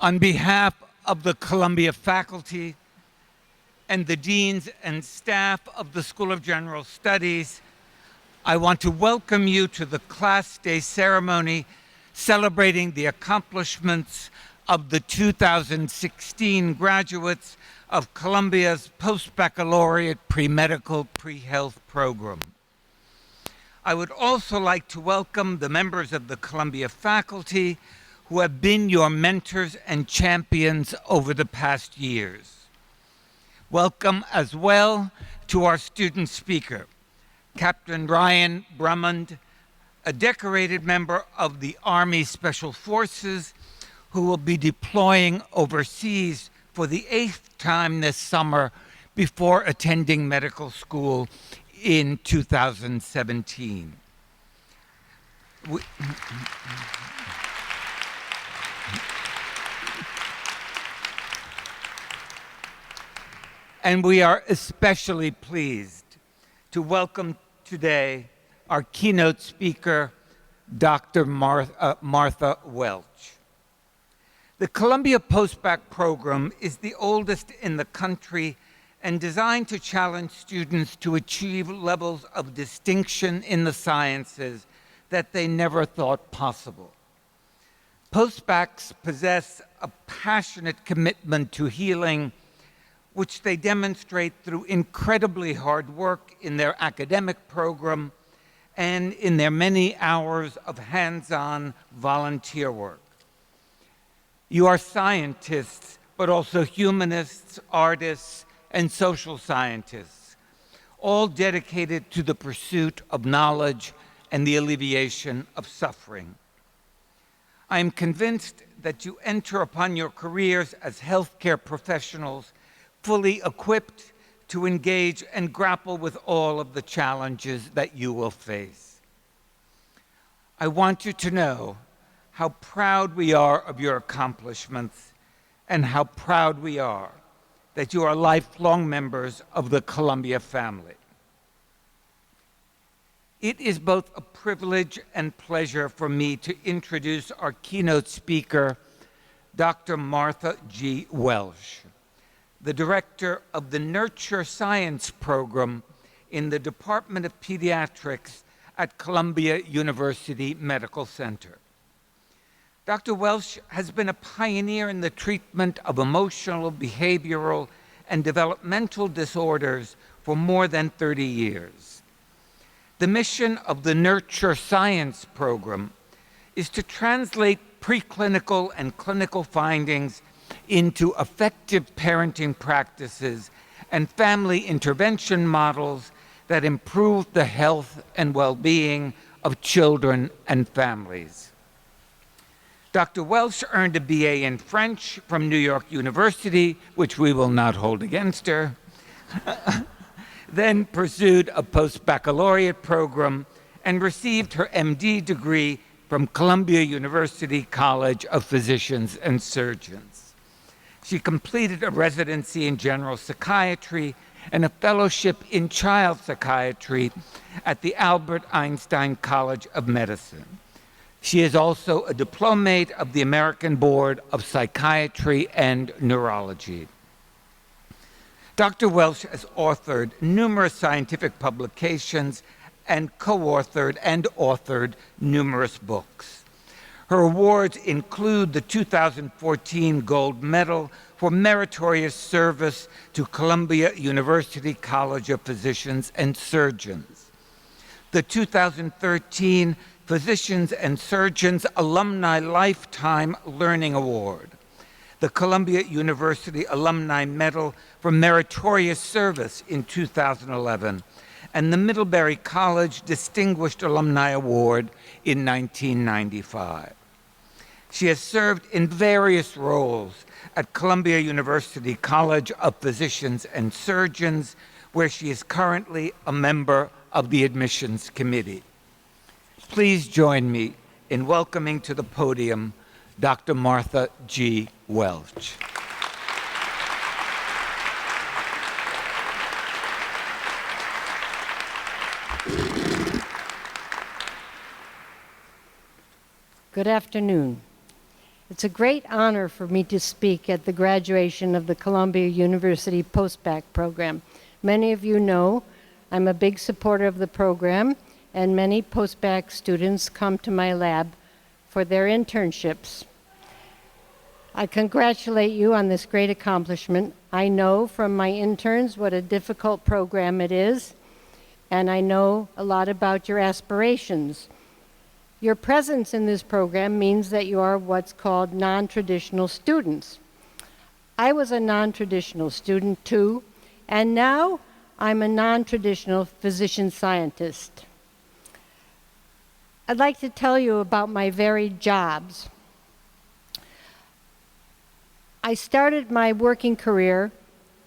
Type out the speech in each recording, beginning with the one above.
On behalf of the Columbia faculty and the deans and staff of the School of General Studies, I want to welcome you to the Class Day ceremony celebrating the accomplishments of the 2016 graduates of Columbia's Postbaccalaureate Premedical Pre-Health program. I would also like to welcome the members of the Columbia faculty who have been your mentors and champions over the past years. Welcome as well to our student speaker, Captain Ryan Brummond, a decorated member of the Army Special Forces who will be deploying overseas for the 8th time this summer before attending medical school in 2017. And we are especially pleased to welcome today our keynote speaker, Dr. Martha Welch. The Columbia Postbac program is the oldest in the country and designed to challenge students to achieve levels of distinction in the sciences that they never thought possible. Postbacs possess a passionate commitment to healing, which they demonstrate through incredibly hard work in their academic program and in their many hours of hands-on volunteer work. You are scientists, but also humanists, artists, and social scientists, all dedicated to the pursuit of knowledge and the alleviation of suffering. I am convinced that you enter upon your careers as healthcare professionals fully equipped to engage and grapple with all of the challenges that you will face. I want you to know how proud we are of your accomplishments and how proud we are that you are lifelong members of the Columbia family. It is both a privilege and pleasure for me to introduce our keynote speaker, Dr. Martha G Welch, the director of the Nurture Science program in the Department of Pediatrics at Columbia University Medical Center. Dr. Welch has been a pioneer in the treatment of emotional, behavioral, and developmental disorders for more than 30 years. The mission of the Nurture Science program is to translate preclinical and clinical findings into effective parenting practices and family intervention models that improve the health and well-being of children and families. Dr. Welch earned a BA in French from New York University, which we will not hold against her, then pursued a postbaccalaureate program and received her MD degree from Columbia University College of Physicians and Surgeons. She completed a residency in general psychiatry and a fellowship in child psychiatry at the Albert Einstein College of Medicine. She is also a diplomate of the American Board of Psychiatry and Neurology. Dr. Welch has authored numerous scientific publications and co-authored and authored numerous books. Her awards include the 2014 Gold Medal for Meritorious Service to Columbia University College of Physicians and Surgeons, the 2013 Physicians and Surgeons Alumni Lifetime Learning Award, the Columbia University Alumni Medal for Meritorious Service in 2011, and the Middlebury College Distinguished Alumni Award in 1995. She has served in various roles at Columbia University College of Physicians and Surgeons, where she is currently a member of the admissions committee. Please join me in welcoming to the podium Dr. Martha G Welch. Good afternoon. It's a great honor for me to speak at the graduation of the Columbia University Postbac program. Many of you know I'm a big supporter of the program, and many Postbac students come to my lab for their internships. I congratulate you on this great accomplishment. I know from my interns what a difficult program it is, and I know a lot about your aspirations. Your presence in this program means that you are what's called non-traditional students. I was a non-traditional student too, and now I'm a non-traditional physician scientist. I'd like to tell you about my varied jobs. I started my working career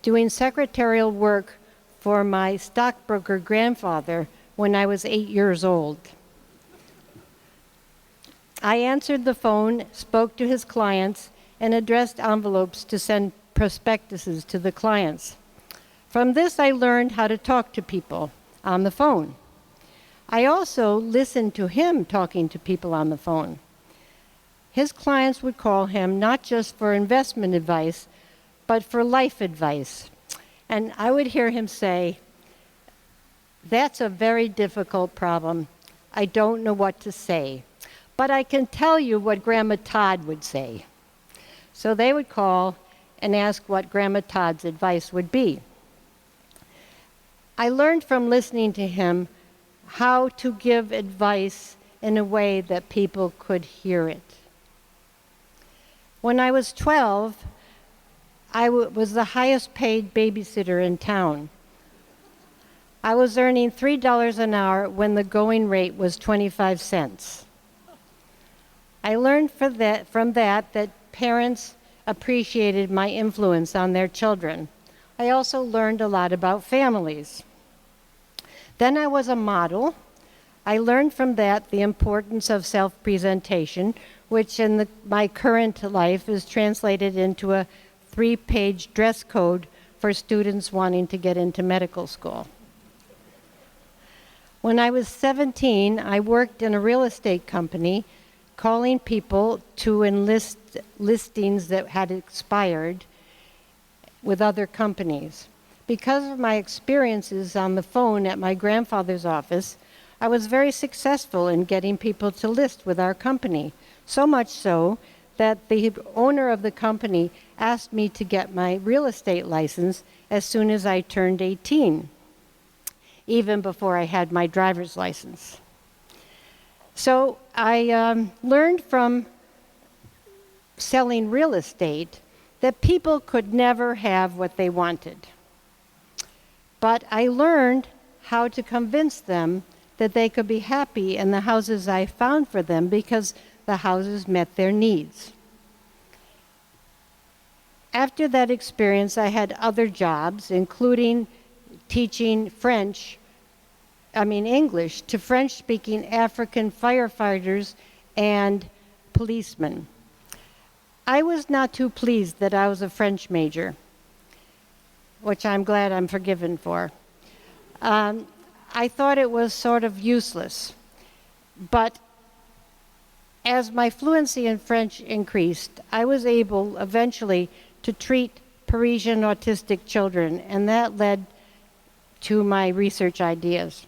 doing secretarial work for my stockbroker grandfather when I was 8 years old. I answered the phone, spoke to his clients, and addressed envelopes to send prospectuses to the clients. From this, I learned how to talk to people on the phone. I also listened to him talking to people on the phone. His clients would call him not just for investment advice, but for life advice. And I would hear him say, "That's a very difficult problem. I don't know what to say. But I can tell you what Grandma Todd would say." So they would call and ask what Grandma Todd's advice would be. I learned from listening to him how to give advice in a way that people could hear it. When I was 12, I was the highest paid babysitter in town. I was earning $3 an hour when the going rate was 25 cents. I learned from that parents appreciated my influence on their children. I also learned a lot about families. Then I was a model. I learned from that the importance of self-presentation, which in my current life is translated into a 3-page dress code for students wanting to get into medical school. When I was 17, I worked in a real estate company calling people to enlist listings that had expired with other companies. Because of my experiences on the phone at my grandfather's office, I was very successful in getting people to list with our company, so much so that the owner of the company asked me to get my real estate license as soon as I turned 18, even before I had my driver's license. So I learned from selling real estate that people could never have what they wanted. But I learned how to convince them that they could be happy in the houses I found for them because the houses met their needs. After that experience, I had other jobs, including teaching English to French-speaking African firefighters and policemen. I was not too pleased that I was a French major, which I'm glad I'm forgiven for. I thought it was sort of useless. But as my fluency in French increased, I was able eventually to treat Parisian autistic children, and that led to my research ideas.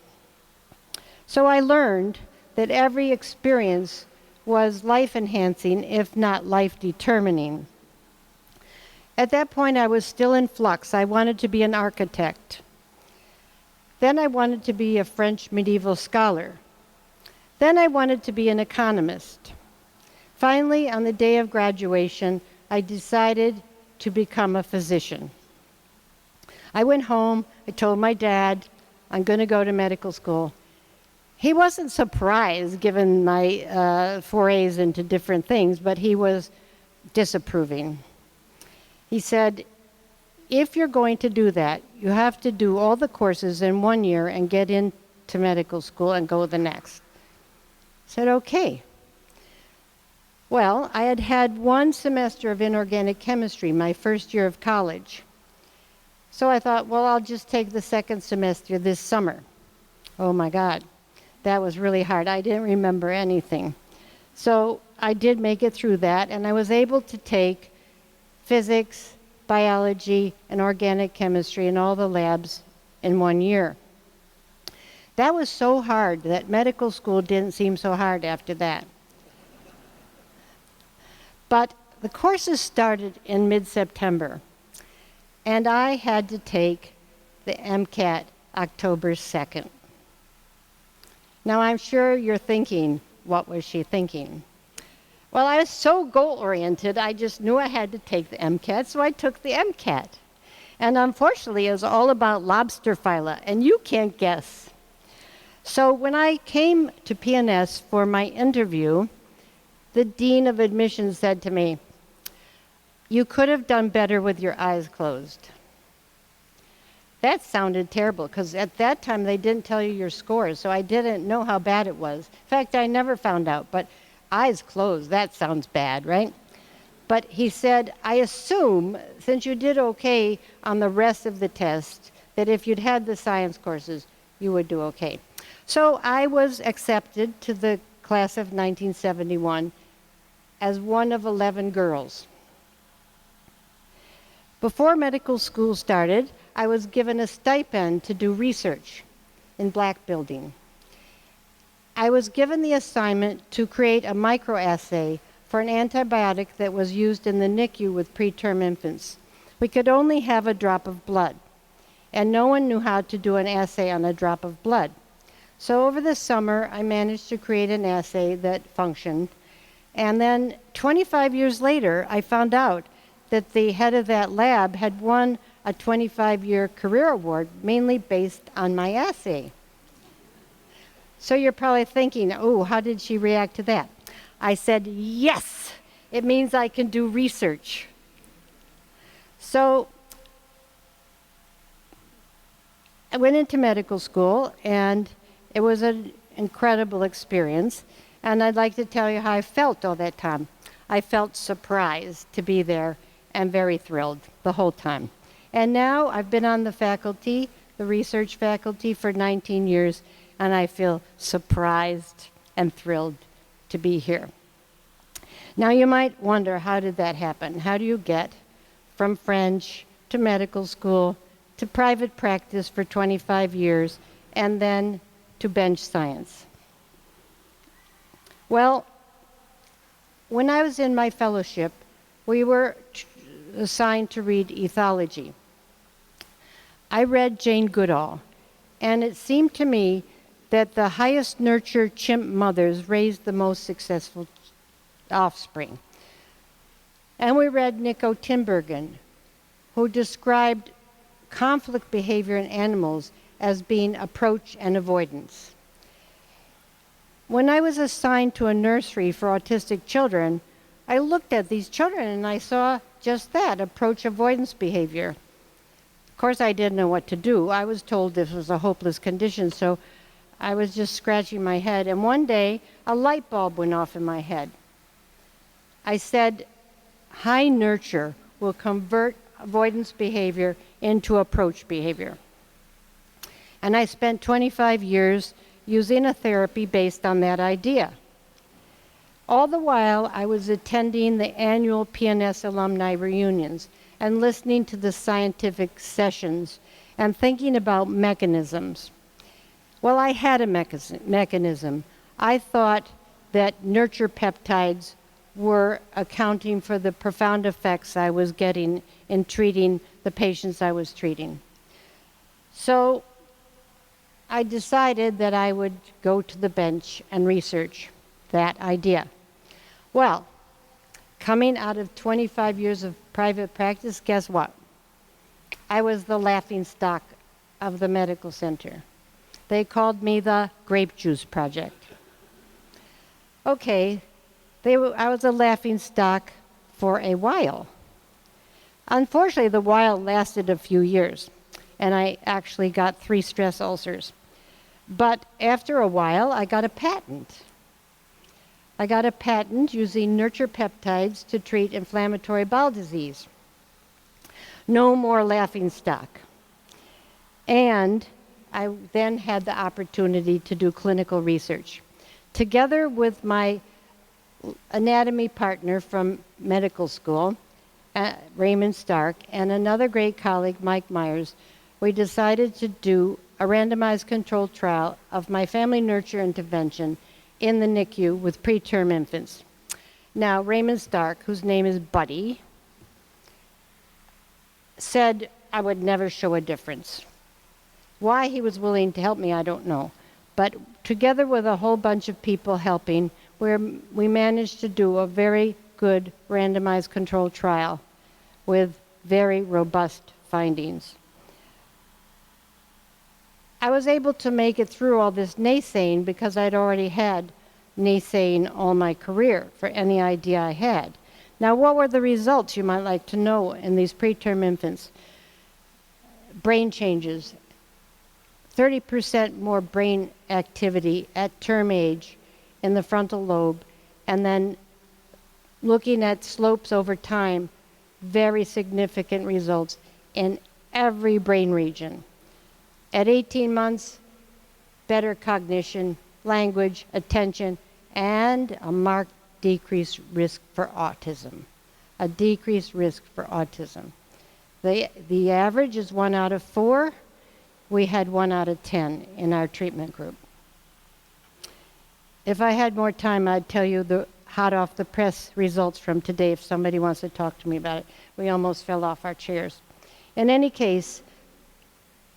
So I learned that every experience was life-enhancing, if not life-determining. At that point, I was still in flux. I wanted to be an architect. Then I wanted to be a French medieval scholar. Then I wanted to be an economist. Finally, on the day of graduation, I decided to become a physician. I went home, I told my dad, I'm going to go to medical school. He wasn't surprised, given my forays into different things, but he was disapproving. He said, if you're going to do that, you have to do all the courses in 1 year and get into medical school and go the next. I said, okay. Well, I had had 1 semester of inorganic chemistry, my first year of college. So I thought, well, I'll just take the second semester this summer. Oh my God, that was really hard. I didn't remember anything. So I did make it through that, and I was able to take physics, biology, and organic chemistry in all the labs in 1 year. That was so hard that medical school didn't seem so hard after that. But the courses started in mid-September, and I had to take the Mcat October 2nd. Now, I'm sure you're thinking, what was she thinking? Well, I was so goal-oriented, I just knew I had to take the Mcat, so I took the Mcat. And unfortunately, it was all about lobster phyla, and you can't guess. So when I came to PNS for my interview, the dean of admissions said to me, "You could have done better with your eyes closed." That sounded terrible, because at that time they didn't tell you your scores, so I didn't know how bad it was. In fact, I never found out, but eyes closed, that sounds bad, right? But he said, "I assume, since you did okay on the rest of the test, that if you'd had the science courses, you would do okay." So I was accepted to the class of 1971 as one of 11 girls. Before medical school started, I was given a stipend to do research in black building. I was given the assignment to create a microassay for an antibiotic that was used in the NICU with preterm infants. We could only have a drop of blood, and no one knew how to do an assay on a drop of blood. So over the summer, I managed to create an assay that functioned, and then 25 years later, I found out that the head of that lab had won a 25-year career award, mainly based on my assay. So you're probably thinking, oh, how did she react to that? I said, yes, it means I can do research. So I went into medical school, and it was an incredible experience. And I'd like to tell you how I felt all that time. I felt surprised to be there and very thrilled the whole time. And now I've been on the faculty, the research faculty, for 19 years, and I feel surprised and thrilled to be here. Now you might wonder, how did that happen? How do you get from French to medical school to private practice for 25 years and then to bench science? Well, when I was in my fellowship, we were assigned to read ethology. I read Jane Goodall, and it seemed to me that the highest nurture chimp mothers raised the most successful offspring. And we read Nico Tinbergen, who described conflict behavior in animals as being approach and avoidance. When I was assigned to a nursery for autistic children, I looked at these children and I saw just that, approach avoidance behavior. Of course, I didn't know what to do. I was told this was a hopeless condition, so I was just scratching my head. And one day, a light bulb went off in my head. I said, high nurture will convert avoidance behavior into approach behavior. And I spent 25 years using a therapy based on that idea. All the while, I was attending the annual PNS alumni reunions and listening to the scientific sessions and thinking about mechanisms. Well, I had a mechanism. I thought that nurture peptides were accounting for the profound effects I was getting in treating the patients I was treating. So I decided that I would go to the bench and research that idea. Well, coming out of 25 years of private practice, guess what? I was the laughingstock of the medical center. They called me the Grape Juice Project. Okay, I was a laughingstock for a while. Unfortunately, the while lasted a few years, and I actually got 3 stress ulcers. But after a while, I got a patent. I got a patent using nurture peptides to treat inflammatory bowel disease. No more laughingstock. And I then had the opportunity to do clinical research. Together with my anatomy partner from medical school, Raymond Stark, and another great colleague, Mike Myers, we decided to do a randomized controlled trial of my family nurture intervention in the NICU with preterm infants. Now, Raymond Stark, whose name is Buddy, said I would never show a difference. Why he was willing to help me, I don't know. But together with a whole bunch of people helping, we managed to do a very good randomized controlled trial with very robust findings. I was able to make it through all this naysaying because I'd already had naysaying all my career for any idea I had. Now, what were the results, you might like to know, in these preterm infants? Brain changes, 30% more brain activity at term age in the frontal lobe, and then looking at slopes over time, very significant results in every brain region. At 18 months, better cognition, language, attention, and a marked decreased risk for autism. A decreased risk for autism. The average is 1 out of 4. We had 1 out of 10 in our treatment group. If I had more time, I'd tell you the hot off the press results from today if somebody wants to talk to me about it. We almost fell off our chairs. In any case,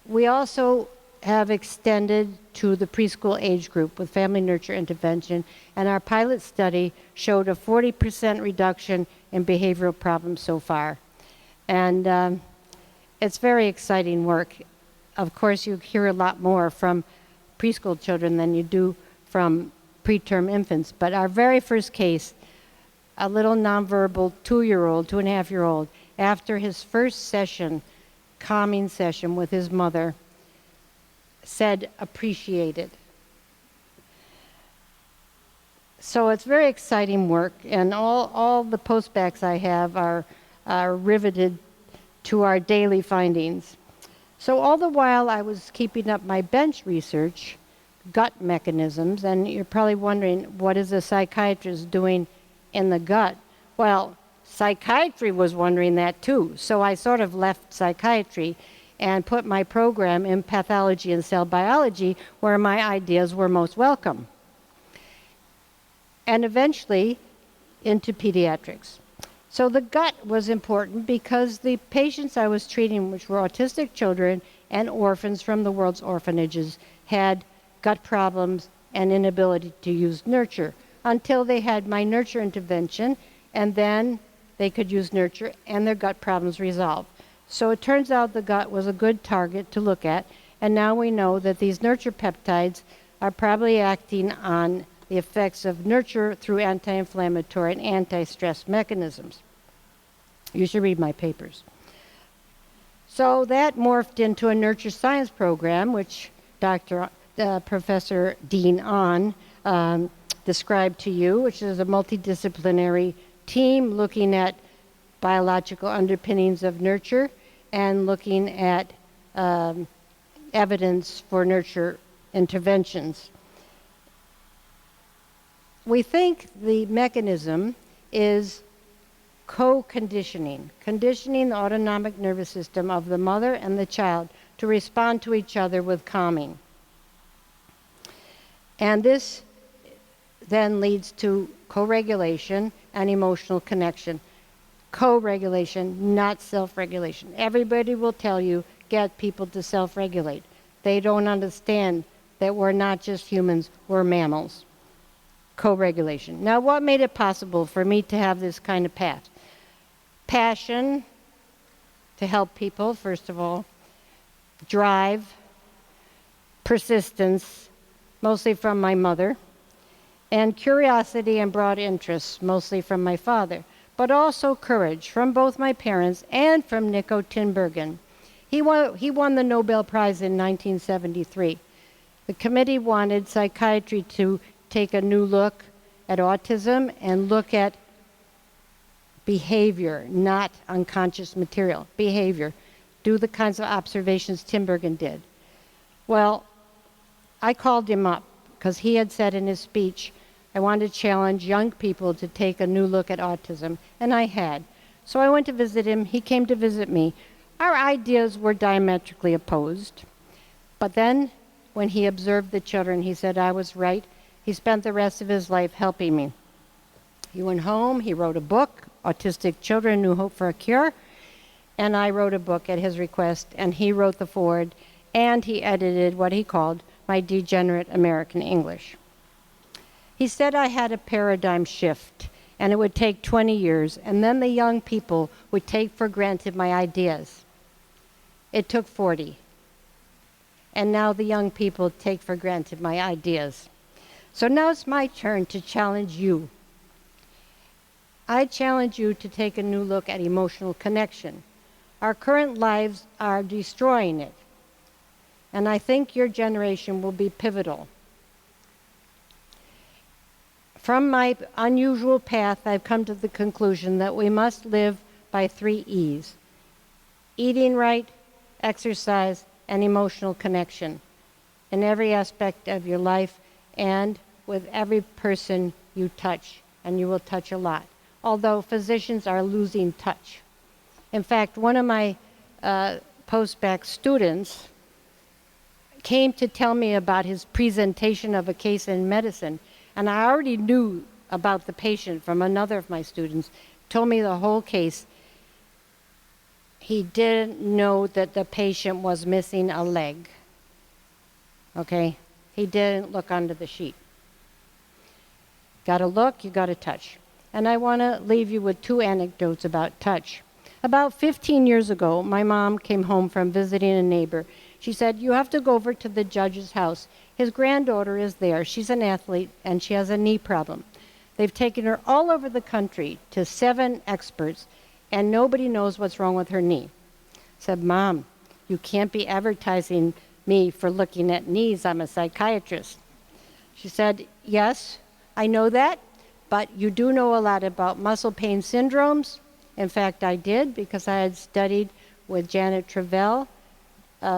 we also have extended to the preschool age group with family nurture intervention, and our pilot study showed a 40% reduction in behavioral problems so far. And it's very exciting work. Of course, you hear a lot more from preschool children than you do from preterm infants, but our very first case, a little nonverbal 2.5-year-old, after his first session, calming session with his mother, said appreciated. So it's very exciting work, and all the postbacs I have are riveted to our daily findings. So all the while I was keeping up my bench research, gut mechanisms, and you're probably wondering, what is a psychiatrist doing in the gut? Well, psychiatry was wondering that too. So I sort of left psychiatry and put my program in pathology and cell biology, where my ideas were most welcome. And eventually into pediatrics. So the gut was important because the patients I was treating, which were autistic children and orphans from the world's orphanages, had gut problems and inability to use nurture until they had my nurture intervention, and then they could use nurture and their gut problems resolved. So it turns out the gut was a good target to look at, and now we know that these nurture peptides are probably acting on the effects of nurture through anti-inflammatory and anti-stress mechanisms. You should read my papers. So that morphed into a nurture science program, which Professor Dean Ahn described to you, which is a multidisciplinary team looking at biological underpinnings of nurture and looking at evidence for nurture interventions. We think the mechanism is co-conditioning, conditioning the autonomic nervous system of the mother and the child to respond to each other with calming. And this then leads to co-regulation and emotional connection. Co-regulation, not self-regulation. Everybody will tell you, get people to self-regulate. They don't understand that we're not just humans, we're mammals. Co-regulation. Now, what made it possible for me to have this kind of path? Passion to help people, first of all. Drive, persistence, mostly from my mother, and curiosity and broad interests, mostly from my father, but also courage from both my parents and from Nico Tinbergen. He won the Nobel Prize in 1973. The committee wanted psychiatry to take a new look at autism and look at behavior, not unconscious material, behavior. Do the kinds of observations Tinbergen did. Well, I called him up because he had said in his speech, I wanted to challenge young people to take a new look at autism, and I had. So I went to visit him. He came to visit me. Our ideas were diametrically opposed. But then, when he observed the children, he said I was right. He spent the rest of his life helping me. He went home, he wrote a book, Autistic Children, New Hope for a Cure, and I wrote a book at his request, and he wrote the foreword, and he edited what he called My Degenerate American English. He said I had a paradigm shift, and it would take 20 years, and then the young people would take for granted my ideas. It took 40. And now the young people take for granted my ideas. So now it's my turn to challenge you. I challenge you to take a new look at emotional connection. Our current lives are destroying it. And I think your generation will be pivotal. From my unusual path, I've come to the conclusion that we must live by 3 E's: eating right, exercise, and emotional connection in every aspect of your life and with every person you touch, and you will touch a lot, although physicians are losing touch. In fact, one of my postbac students came to tell me about his presentation of a case in medicine, and I already knew about the patient from another of my students, told me the whole case. He didn't know that the patient was missing a leg. Okay? He didn't look under the sheet. Got to look, you got to touch. And I want to leave you with 2 anecdotes about touch. About 15 years ago, my mom came home from visiting a neighbor. She said, "You have to go over to the judge's house. His granddaughter is there. She's an athlete, and she has a knee problem. They've taken her all over the country to 7 experts, and nobody knows what's wrong with her knee." I said, "Mom, you can't be advertising me for looking at knees. I'm a psychiatrist." She said, "Yes, I know that, but you do know a lot about muscle pain syndromes." In fact, I did, because I had studied with Janet Travell,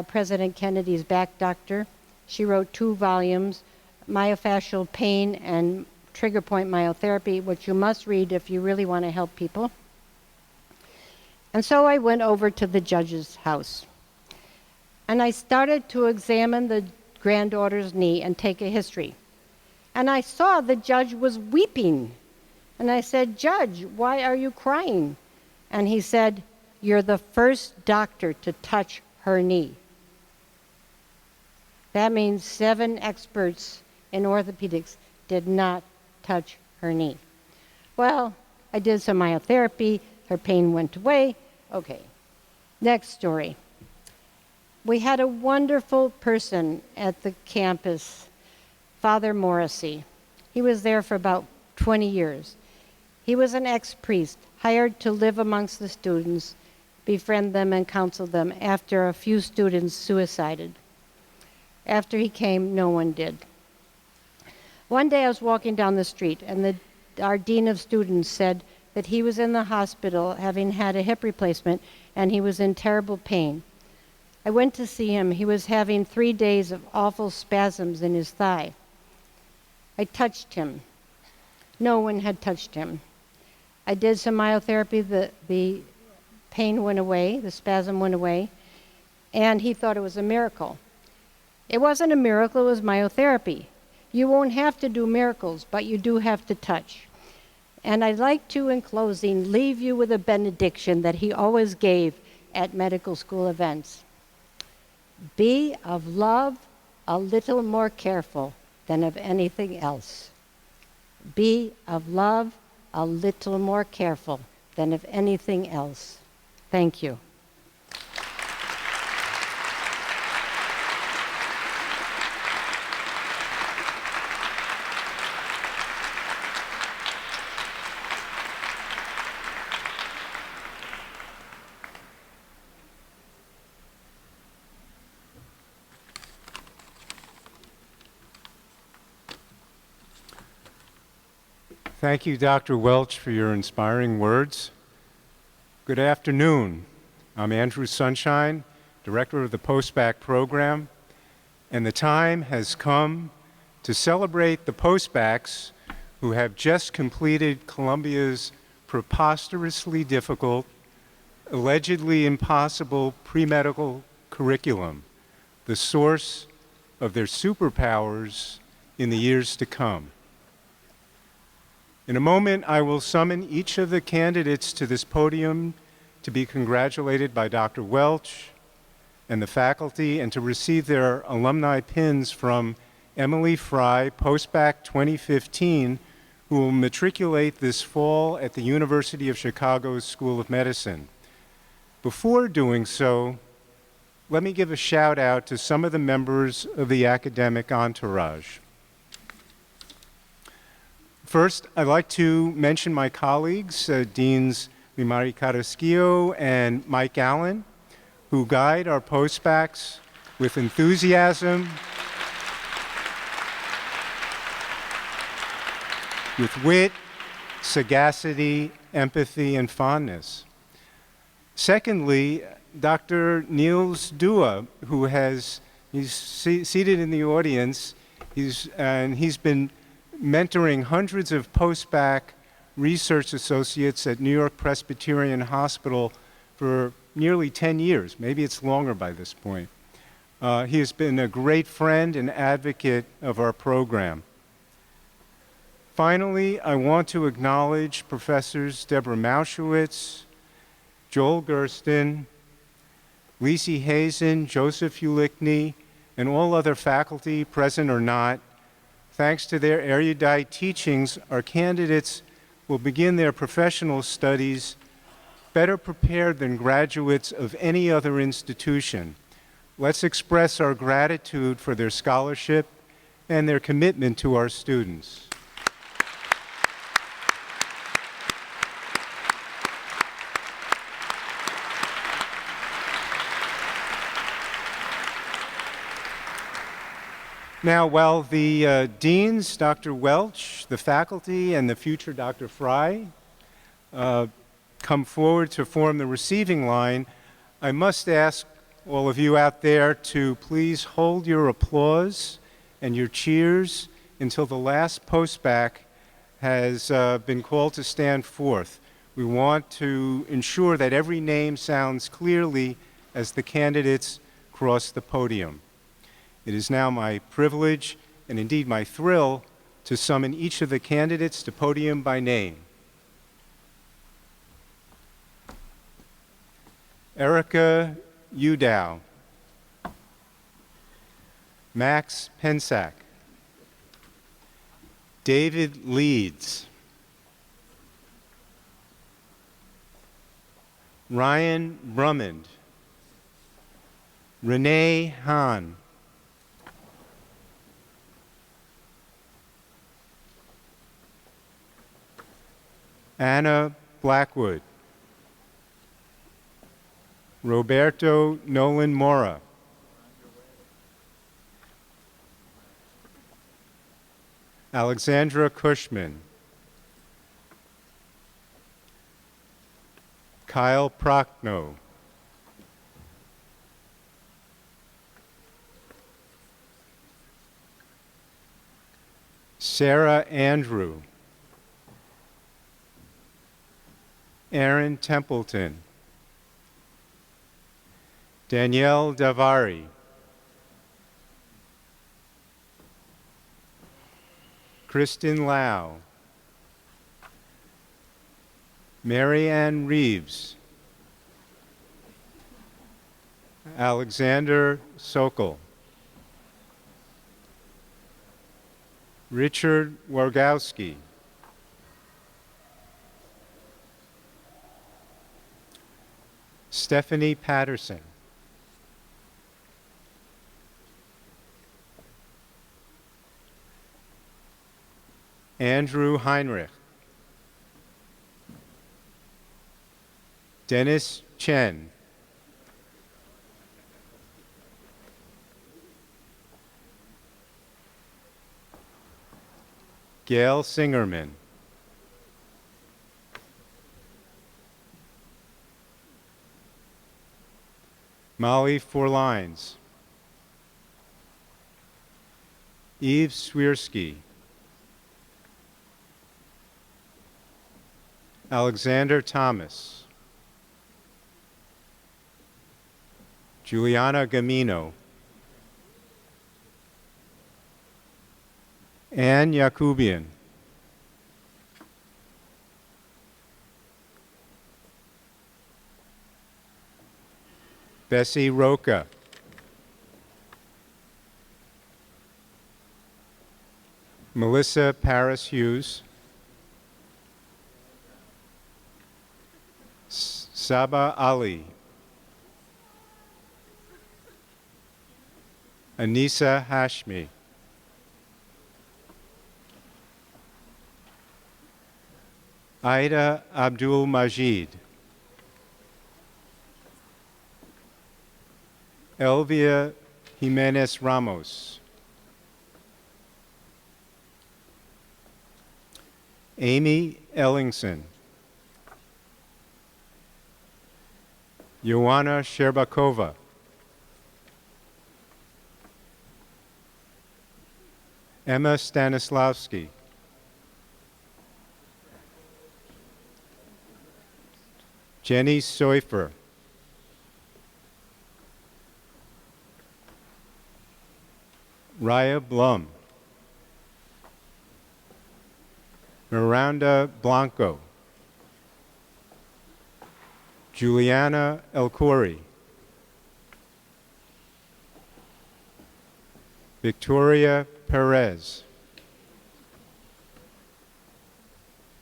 President Kennedy's back doctor. She wrote 2 volumes, Myofascial Pain and Trigger Point Myotherapy, which you must read if you really want to help people. And so I went over to the judge's house. And I started to examine the granddaughter's knee and take a history. And I saw the judge was weeping. And I said, "Judge, why are you crying?" And he said, "You're the first doctor to touch her knee." That means 7 experts in orthopedics did not touch her knee. Well, I did some myotherapy. Her pain went away. Okay, next story. We had a wonderful person at the campus, Father Morrissey. He was there for about 20 years. He was an ex-priest, hired to live amongst the students, befriend them and counsel them after a few students suicided. After he came, no one did. One day I was walking down the street, and our dean of students said that he was in the hospital having had a hip replacement, and he was in terrible pain. I went to see him. He was having 3 days of awful spasms in his thigh. I touched him. No one had touched him. I did some myotherapy. The pain went away, the spasm went away, and he thought it was a miracle. It wasn't a miracle, it was myotherapy. You won't have to do miracles, but you do have to touch. And I'd like to, in closing, leave you with a benediction that he always gave at medical school events. Be of love a little more careful than of anything else. Be of love a little more careful than of anything else. Thank you. Thank you, Dr. Welch, for your inspiring words. Good afternoon. I'm Andrew Sunshine, Director of the Postbac program, and the time has come to celebrate the postbacs who have just completed Columbia's preposterously difficult, allegedly impossible pre-medical curriculum, the source of their superpowers in the years to come. In a moment, I will summon each of the candidates to this podium to be congratulated by Dr. Welch and the faculty and to receive their alumni pins from Emily Frey, Postbac 2015, who will matriculate this fall at the University of Chicago's School of Medicine. Before doing so, let me give a shout out to some of the members of the academic entourage. First, I'd like to mention my colleagues, Deans Limari Carrasquillo and Mike Allen, who guide our postbacs with enthusiasm, with wit, sagacity, empathy, and fondness. Secondly, Dr. Niels Dua, he's seated in the audience, he's been mentoring hundreds of postbac research associates at New York Presbyterian Hospital for nearly 10 years. Maybe it's longer by this point. He has been a great friend and advocate of our program. Finally, I want to acknowledge Professors Deborah Mauschwitz, Joel Gersten, Lisi Hazen, Joseph Ulickney, and all other faculty, present or not. Thanks to their erudite teachings, our candidates will begin their professional studies better prepared than graduates of any other institution. Let's express our gratitude for their scholarship and their commitment to our students. Now, while the deans, Dr. Welch, the faculty, and the future Dr. Frey come forward to form the receiving line, I must ask all of you out there to please hold your applause and your cheers until the last postbac has been called to stand forth. We want to ensure that every name sounds clearly as the candidates cross the podium. It is now my privilege, and indeed my thrill, to summon each of the candidates to podium by name. Erica Udow, Max Pensack, David Leeds, Ryan Brummond, Renee Hahn, Anna Blackwood, Roberto Nolan Mora, Alexandra Cushman, Kyle Prochnow, Sarah Andrew, Aaron Templeton, Danielle Davari, Kristen Lau, Mary Ann Reeves, Alexander Sokol, Richard Wargowski, Stephanie Patterson, Andrew Heinrich, Dennis Chen, Gail Singerman, Molly Forlines, Eve Swiersky, Alexander Thomas, Juliana Gamino, Anne Yakubian, Bessie Roca, Melissa Paris Hughes, Saba Ali, Anisa Hashmi, Aida Abdul Majid, Elvia Jimenez Ramos, Amy Ellingson, Joanna Sherbakova, Emma Stanislavski, Jenny Seufer, Raya Blum, Miranda Blanco, Juliana Elcouri, Victoria Perez,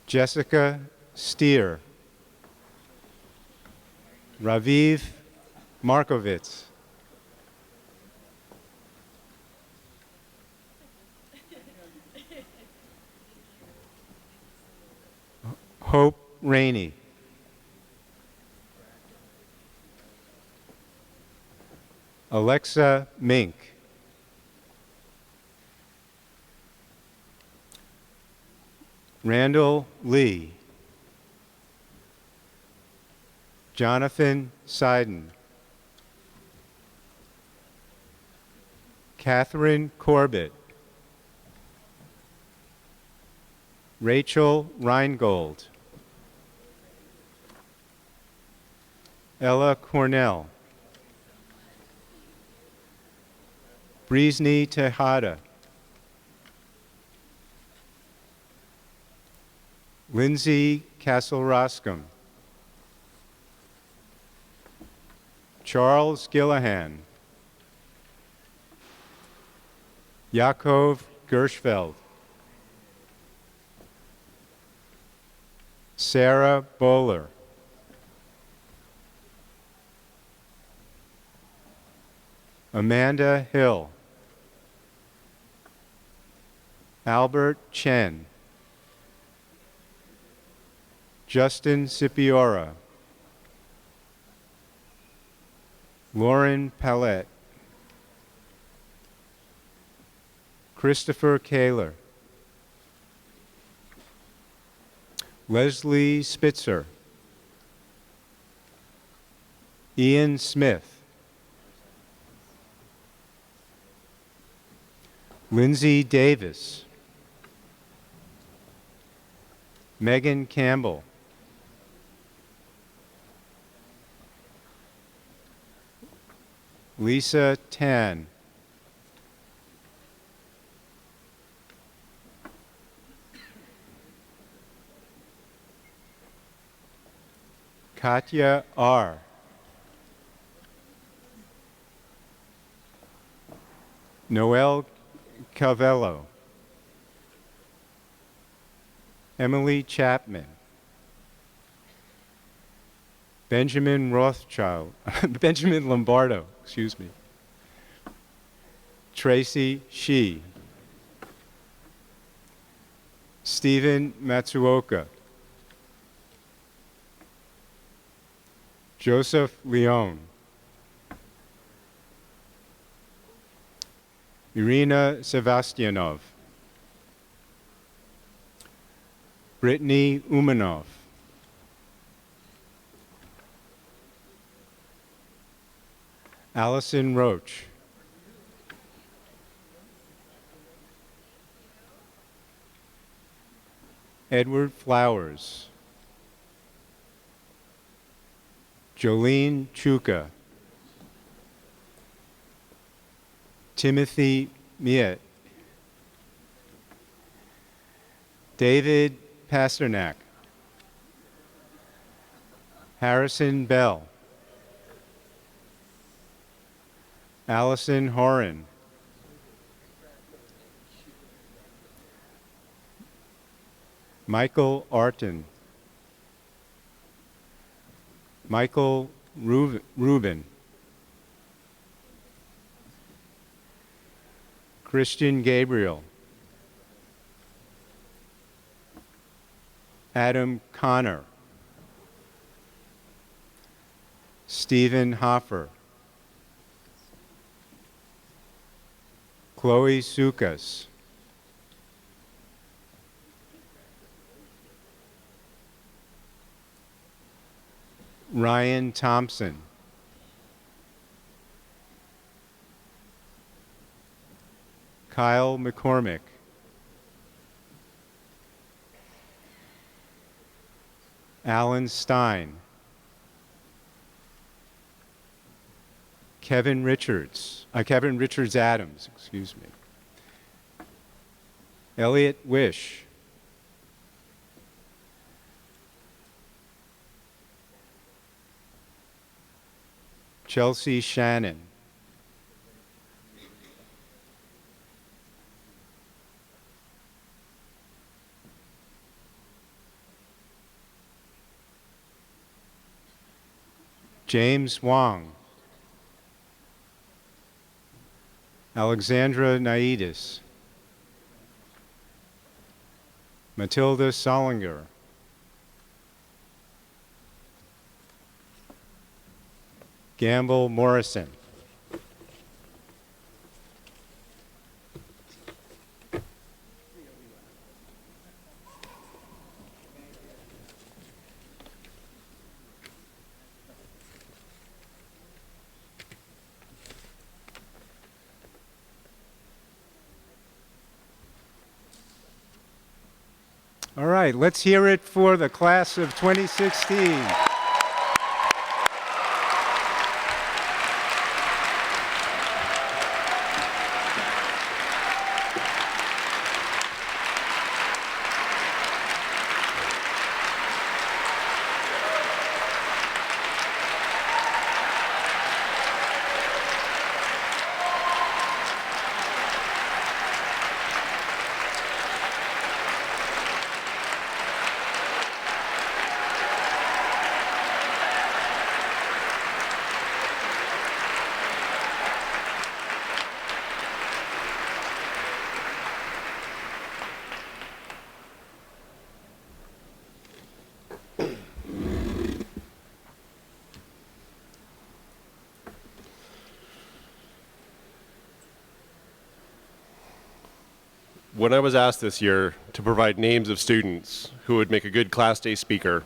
Jessica Steer, Raviv Markovitz, Hope Rainey, Alexa Mink, Randall Lee, Jonathan Seiden, Catherine Corbett, Rachel Reingold, Ella Cornell, Breezney Tejada, Lindsay Castle-Roscom, Charles Gillahan, Yaakov Gershfeld, Sarah Bowler, Amanda Hill, Albert Chen, Justin Scipiora, Lauren Palette, Christopher Kaler, Leslie Spitzer, Ian Smith, Lindsay Davis, Megan Campbell, Lisa Tan, Katya R., Noel Calvello, Emily Chapman, Benjamin Rothschild, Benjamin Lombardo, excuse me, Tracy Shi, Stephen Matsuoka, Joseph Leone, Irina Sevastianov, Brittany Umanov, Allison Roach, Edward Flowers, Jolene Chuka, Timothy Mcat, David Pasternak, Harrison Bell, Allison Horan, Michael Arton, Michael Rubin, Christian Gabriel, Adam Connor, Stephen Hoffer, Chloe Sukas, Ryan Thompson, Kyle McCormick, Alan Stein, Kevin Richards Adams, excuse me, Elliot Wish, Chelsea Shannon, James Wong, Alexandra Naidis, Matilda Solinger, Gamble Morrison, All right, let's hear it for the class of 2016. When I was asked this year to provide names of students who would make a good Class Day speaker,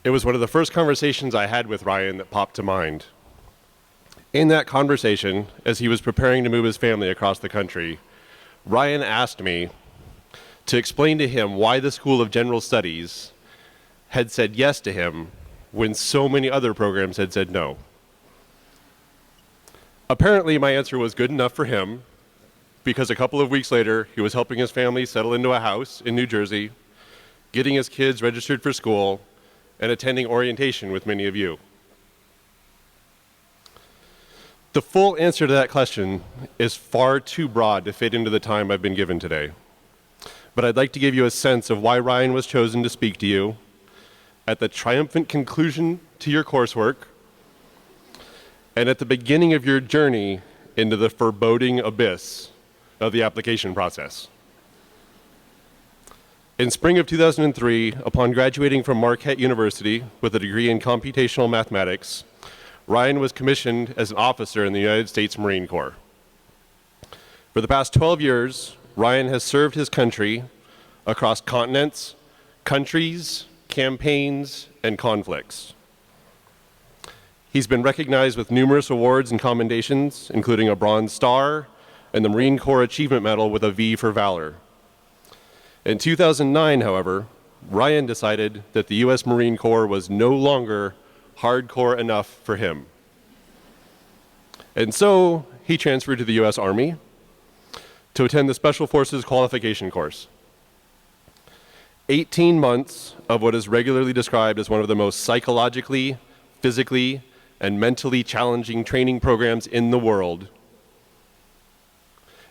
it was one of the first conversations I had with Ryan that popped to mind. In that conversation, as he was preparing to move his family across the country, Ryan asked me to explain to him why the School of General Studies had said yes to him when so many other programs had said no. Apparently, my answer was good enough for him, because a couple of weeks later, he was helping his family settle into a house in New Jersey, getting his kids registered for school, and attending orientation with many of you. The full answer to that question is far too broad to fit into the time I've been given today. But I'd like to give you a sense of why Ryan was chosen to speak to you at the triumphant conclusion to your coursework and at the beginning of your journey into the foreboding abyss of the application process. In spring of 2003, upon graduating from Mcat University with a degree in computational mathematics, Ryan was commissioned as an officer in the United States Marine Corps. For the past 12 years, Ryan has served his country across continents, countries, campaigns, and conflicts. He's been recognized with numerous awards and commendations, including a Bronze Star and the Marine Corps Achievement Medal with a V for Valor. In 2009, however, Ryan decided that the U.S. Marine Corps was no longer hardcore enough for him. And so he transferred to the U.S. Army to attend the Special Forces Qualification Course. 18 months of what is regularly described as one of the most psychologically, physically, and mentally challenging training programs in the world.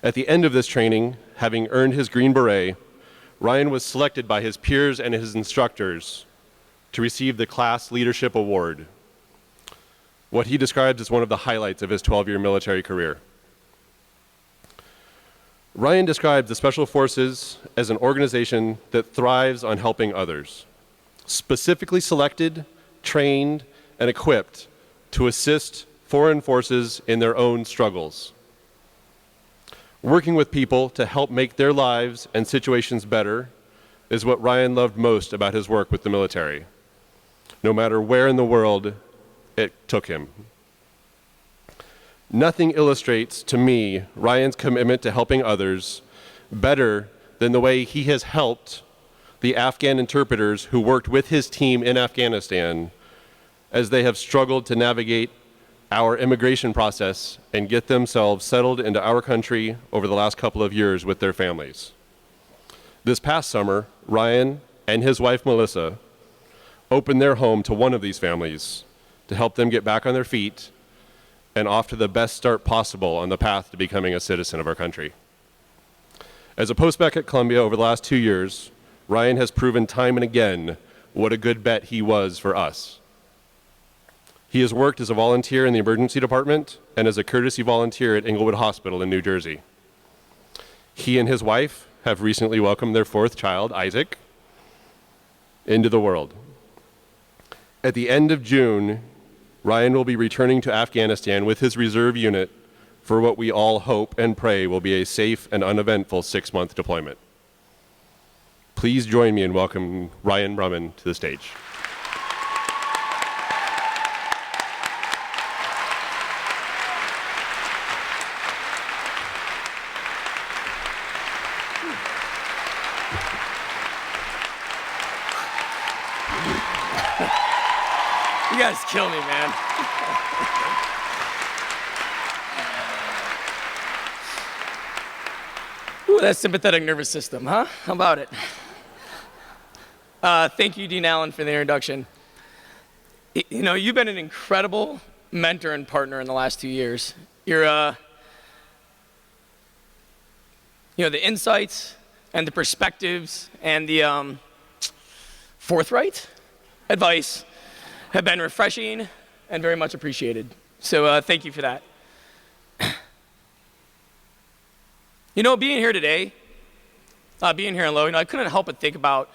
At the end of this training, having earned his Green Beret, Ryan was selected by his peers and his instructors to receive the Class Leadership Award, what he describes as one of the highlights of his 12-year military career. Ryan describes the Special Forces as an organization that thrives on helping others, specifically selected, trained, and equipped to assist foreign forces in their own struggles. Working with people to help make their lives and situations better is what Ryan loved most about his work with the military, no matter where in the world it took him. Nothing illustrates to me Ryan's commitment to helping others better than the way he has helped the Afghan interpreters who worked with his team in Afghanistan as they have struggled to navigate our immigration process and get themselves settled into our country over the last couple of years with their families. This past summer, Ryan and his wife Melissa opened their home to one of these families to help them get back on their feet and off to the best start possible on the path to becoming a citizen of our country. As a postbac at Columbia over the last 2 years, Ryan has proven time and again what a good bet he was for us. He has worked as a volunteer in the emergency department and as a courtesy volunteer at Englewood Hospital in New Jersey. He and his wife have recently welcomed their 4th child, Isaac, into the world. At the end of June, Ryan will be returning to Afghanistan with his reserve unit for what we all hope and pray will be a safe and uneventful 6-month deployment. Please join me in welcoming Ryan Brummond to the stage. You guys kill me, man. Ooh, that sympathetic nervous system, huh? How about it? Thank you, Dean Allen, for the introduction. You know, you've been an incredible mentor and partner in the last 2 years. You're, you know, the insights and the perspectives and the forthright advice have been refreshing and very much appreciated. So thank you for that. You know, being here today, being here in Low, you know, I couldn't help but think about,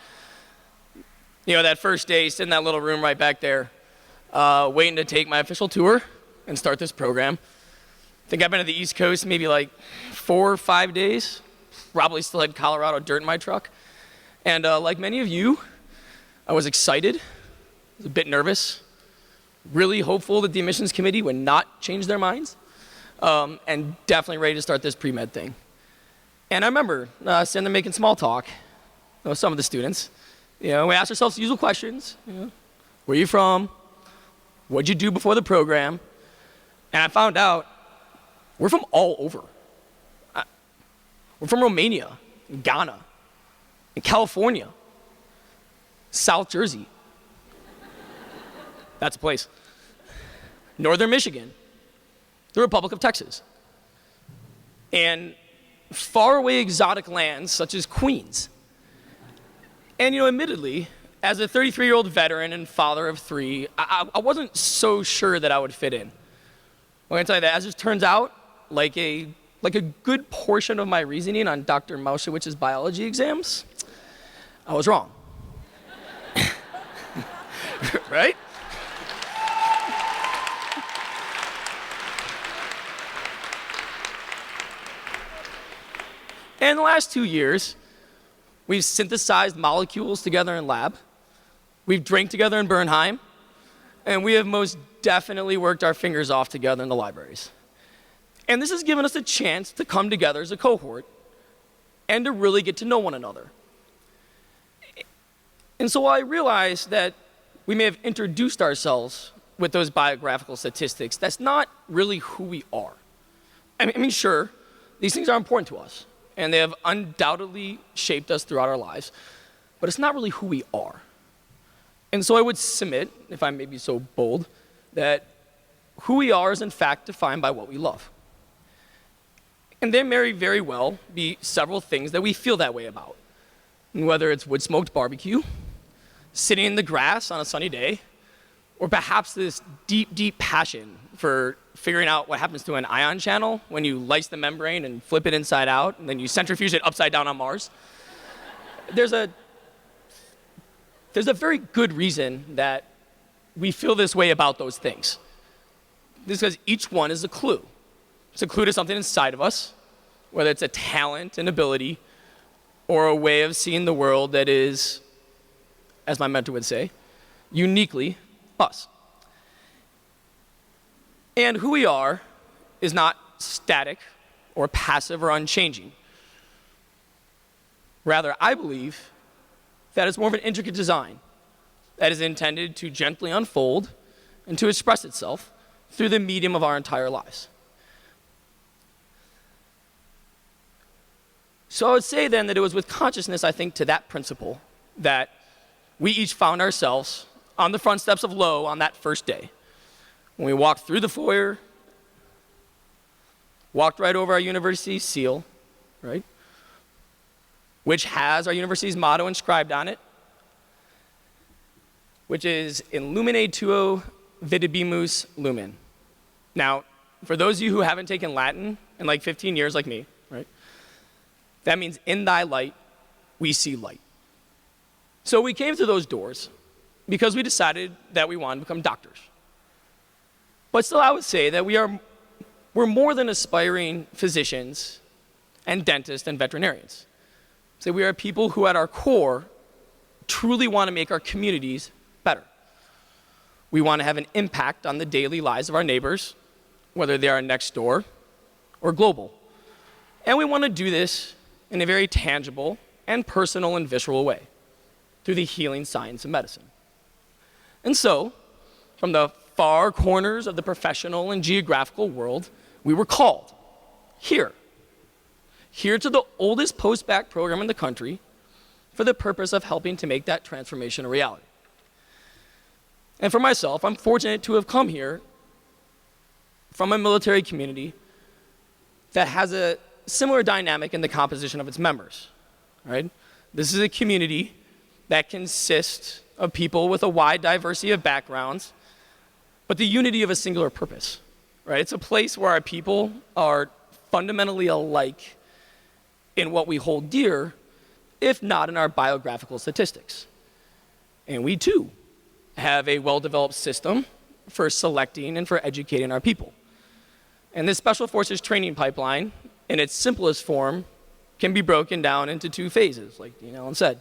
you know, that first day, sitting in that little room right back there, waiting to take my official tour and start this program. I think I've been to the East Coast maybe like 4 or 5 days. Probably still had Colorado dirt in my truck. And like many of you, I was excited. I was a bit nervous, really hopeful that the admissions committee would not change their minds, and definitely ready to start this pre-med thing. And I remember sitting there making small talk with some of the students. You know, we asked ourselves the usual questions. You know, where are you from? What'd you do before the program? And I found out we're from all over. We're from Romania, Ghana, and California, South Jersey. That's a place. Northern Michigan, the Republic of Texas, and faraway exotic lands such as Queens. And you know, admittedly, as a 33-year-old veteran and father of 3, I wasn't so sure that I would fit in. I'm gonna tell you that, as it turns out, like a good portion of my reasoning on Dr. Mauschewitz's biology exams, I was wrong. Right? And in the last 2 years, we've synthesized molecules together in lab, we've drank together in Bernheim, and we have most definitely worked our fingers off together in the libraries. And this has given us a chance to come together as a cohort and to really get to know one another. And so I realized that we may have introduced ourselves with those biographical statistics, that's not really who we are. I mean, sure, these things are important to us, and they have undoubtedly shaped us throughout our lives, but it's not really who we are. And so I would submit, if I may be so bold, that who we are is in fact defined by what we love. And there may very well be several things that we feel that way about. And whether it's wood-smoked barbecue, sitting in the grass on a sunny day, or perhaps this deep, deep passion for figuring out what happens to an ion channel when you lyse the membrane and flip it inside out, and then you centrifuge it upside down on Mars. There's a very good reason that we feel this way about those things. This is because each one is a clue. It's a clue to something inside of us, whether it's a talent, an ability, or a way of seeing the world that is, as my mentor would say, uniquely us. And who we are is not static or passive or unchanging. Rather, I believe that it's more of an intricate design that is intended to gently unfold and to express itself through the medium of our entire lives. So I would say then that it was with consciousness, I think, to that principle that we each found ourselves on the front steps of Lowe on that first day. When we walked through the foyer, walked right over our university seal, right, which has our university's motto inscribed on it, which is In Lumine Tuo Videbimus Lumen. Now, for those of you who haven't taken Latin in like 15 years like me, right, that means in thy light, we see light. So we came through those doors because we decided that we wanted to become doctors. But still, I would say that we're more than aspiring physicians and dentists and veterinarians. So we are people who at our core truly want to make our communities better. We want to have an impact on the daily lives of our neighbors, whether they are next door or global. And we want to do this in a very tangible and personal and visceral way through the healing science of medicine. And so, from the far corners of the professional and geographical world, we were called here to the oldest postbac program in the country for the purpose of helping to make that transformation a reality. And for myself, I'm fortunate to have come here from a military community that has a similar dynamic in the composition of its members, right? This is a community that consists of people with a wide diversity of backgrounds, but the unity of a singular purpose, right? It's a place where our people are fundamentally alike in what we hold dear, if not in our biographical statistics. And we too have a well-developed system for selecting and for educating our people. And this Special Forces training pipeline, in its simplest form, can be broken down into two phases, like Dean Allen said.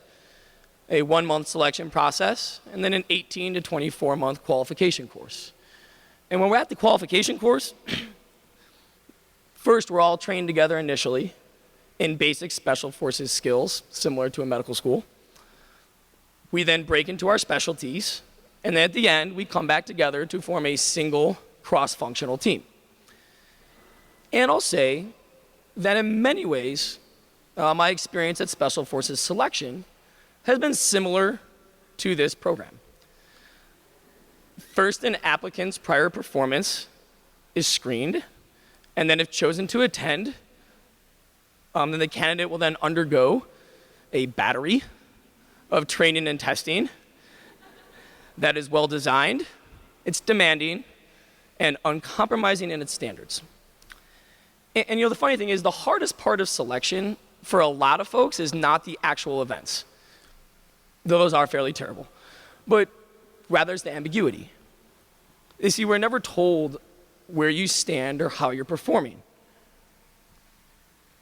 A 1-month selection process, and then an 18 to 24-month qualification course. And when we're at the qualification course, first we're all trained together initially in basic Special Forces skills, similar to a medical school. We then break into our specialties, and then at the end, we come back together to form a single cross-functional team. And I'll say that in many ways, my experience at Special Forces selection has been similar to this program. First, an applicant's prior performance is screened, and then if chosen to attend, then the candidate will then undergo a battery of training and testing that is well designed, it's demanding, and uncompromising in its standards. And the funny thing is, the hardest part of selection for a lot of folks is not the actual events, though those are fairly terrible, but rather it's the ambiguity. You see, we're never told where you stand or how you're performing.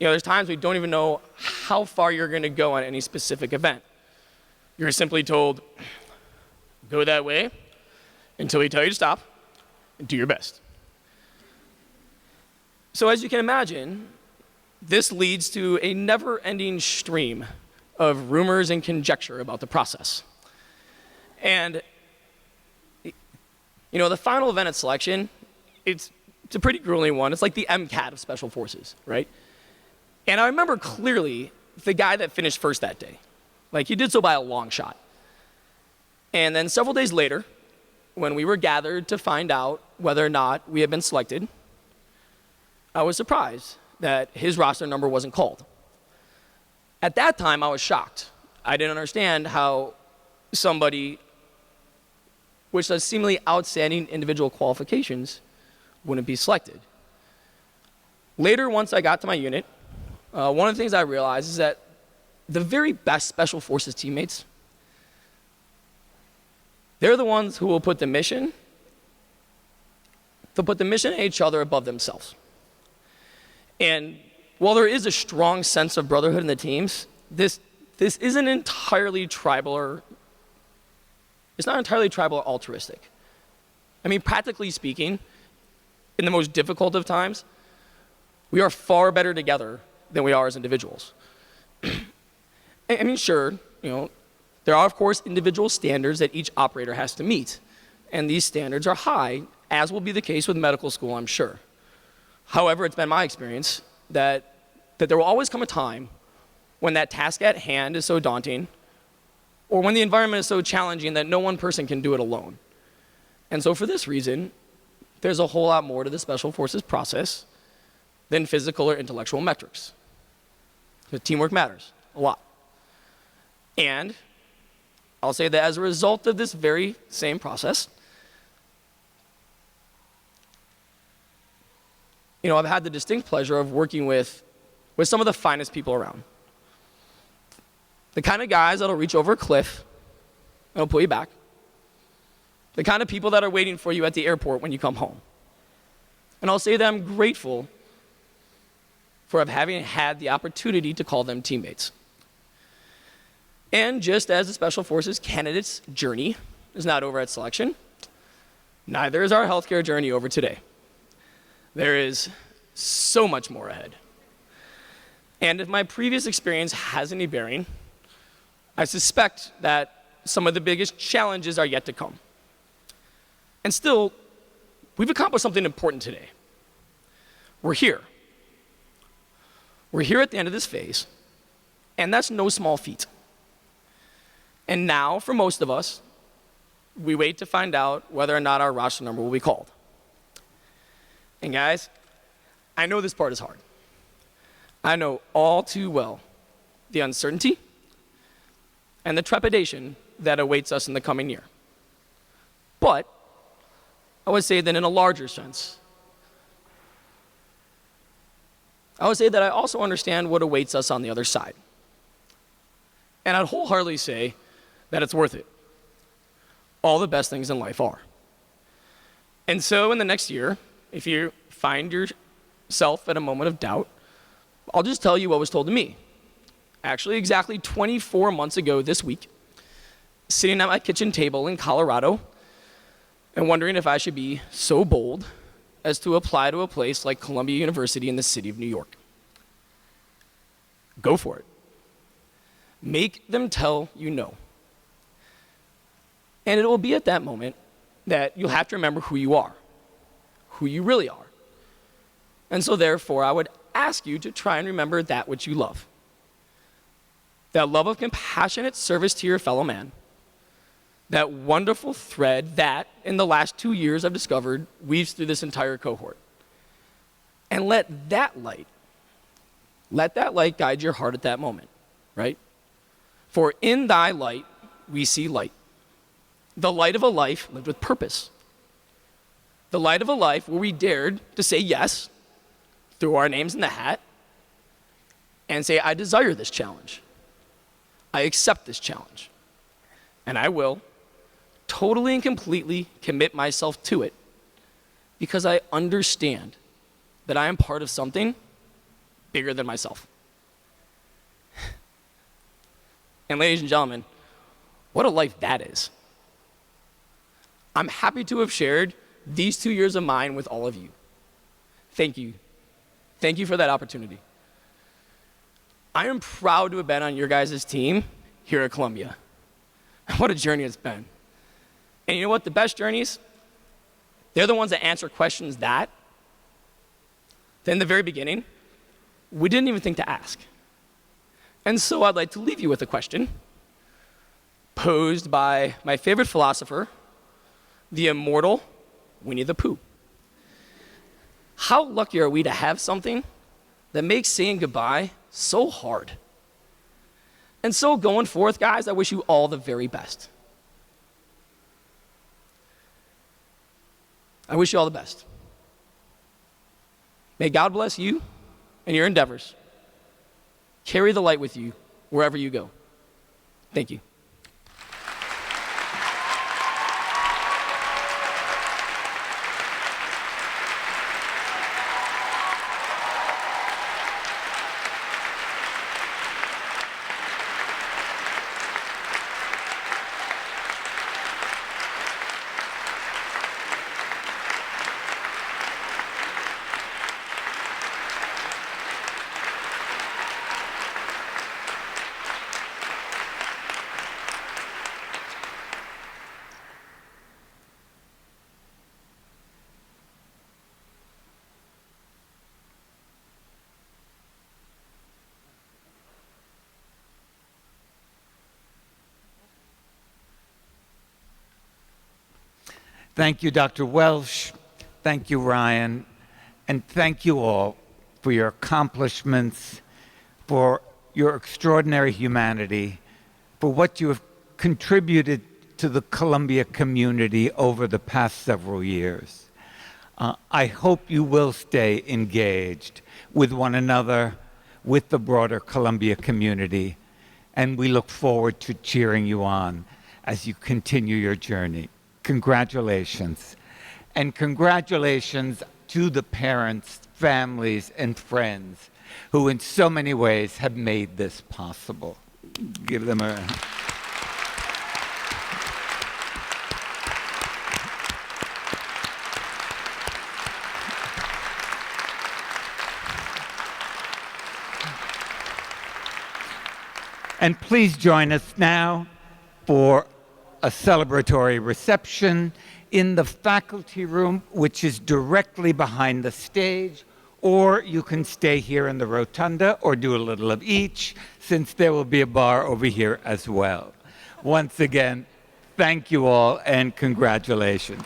There's times we don't even know how far you're going to go on any specific event. You're simply told, go that way until we tell you to stop and do your best. So as you can imagine, this leads to a never-ending stream of rumors and conjecture about the process. And You know, the final event at selection, it's a pretty grueling one. It's like the Mcat of Special Forces, right? And I remember clearly the guy that finished first that day. Like, he did so by a long shot. And then several days later, when we were gathered to find out whether or not we had been selected, I was surprised that his roster number wasn't called. At that time, I was shocked. I didn't understand how somebody which has seemingly outstanding individual qualifications wouldn't be selected. Later, once I got to my unit, one of the things I realized is that the very best Special Forces teammates, they're the ones who will put the mission, they'll put the mission and each other above themselves. And while there is a strong sense of brotherhood in the teams, this isn't entirely tribal or, it's not entirely tribal or altruistic. I mean, practically speaking, in the most difficult of times, we are far better together than we are as individuals. I mean, sure, you know, there are, of course, individual standards that each operator has to meet, and these standards are high, as will be the case with medical school, I'm sure. However, it's been my experience that there will always come a time when that task at hand is so daunting, or when the environment is so challenging that no one person can do it alone. And so for this reason, there's a whole lot more to the Special Forces process than physical or intellectual metrics. Because teamwork matters a lot. And I'll say that as a result of this very same process, you know, I've had the distinct pleasure of working with some of the finest people around. The kind of guys that'll reach over a cliff and will pull you back. The kind of people that are waiting for you at the airport when you come home. And I'll say that I'm grateful for having had the opportunity to call them teammates. And just as the Special Forces candidate's journey is not over at selection, neither is our healthcare journey over today. There is so much more ahead. And if my previous experience has any bearing, I suspect that some of the biggest challenges are yet to come. And still, we've accomplished something important today. We're here. We're here at the end of this phase, and that's no small feat. And now, for most of us, we wait to find out whether or not our roster number will be called. And guys, I know this part is hard. I know all too well the uncertainty and the trepidation that awaits us in the coming year. But I would say that in a larger sense, I would say that I also understand what awaits us on the other side. And I'd wholeheartedly say that it's worth it. All the best things in life are. And so in the next year, if you find yourself at a moment of doubt, I'll just tell you what was told to me. Actually, exactly 24 months ago this week, sitting at my kitchen table in Colorado and wondering if I should be so bold as to apply to a place like Columbia University in the city of New York. Go for it. Make them tell you no. And it will be at that moment that you'll have to remember who you are, who you really are. And so therefore, I would ask you to try and remember that which you love. That love of compassionate service to your fellow man. That wonderful thread that, in the last 2 years I've discovered, weaves through this entire cohort. And let that light guide your heart at that moment, right? For in thy light, we see light. The light of a life lived with purpose. The light of a life where we dared to say yes, throw our names in the hat, and say, I desire this challenge. I accept this challenge. And I will totally and completely commit myself to it because I understand that I am part of something bigger than myself. And ladies and gentlemen, what a life that is. I'm happy to have shared these 2 years of mine with all of you. Thank you. Thank you for that opportunity. I am proud to have been on your guys' team here at Columbia. What a journey it's been. And you know what? The best journeys, They're the ones that answer questions that, in the very beginning, we didn't even think to ask. And so I'd like to leave you with a question posed by my favorite philosopher, the immortal Winnie the Pooh. How lucky are we to have something that makes saying goodbye so hard? And so going forth, guys, I wish you all the very best. I wish you all the best. May God bless you and your endeavors. Carry the light with you wherever you go. Thank you. Thank you, Dr. Welsh. Thank you, Ryan. And thank you all for your accomplishments, for your extraordinary humanity, for what you have contributed to the Columbia community over the past several years. I hope you will stay engaged with one another, with the broader Columbia community, and we look forward to cheering you on as you continue your journey. Congratulations. And congratulations to the parents, families, and friends who in so many ways have made this possible. Give them a... And please join us now for a celebratory reception in the faculty room, which is directly behind the stage, or you can stay here in the rotunda or do a little of each, since there will be a bar over here as well. Once again, thank you all and congratulations.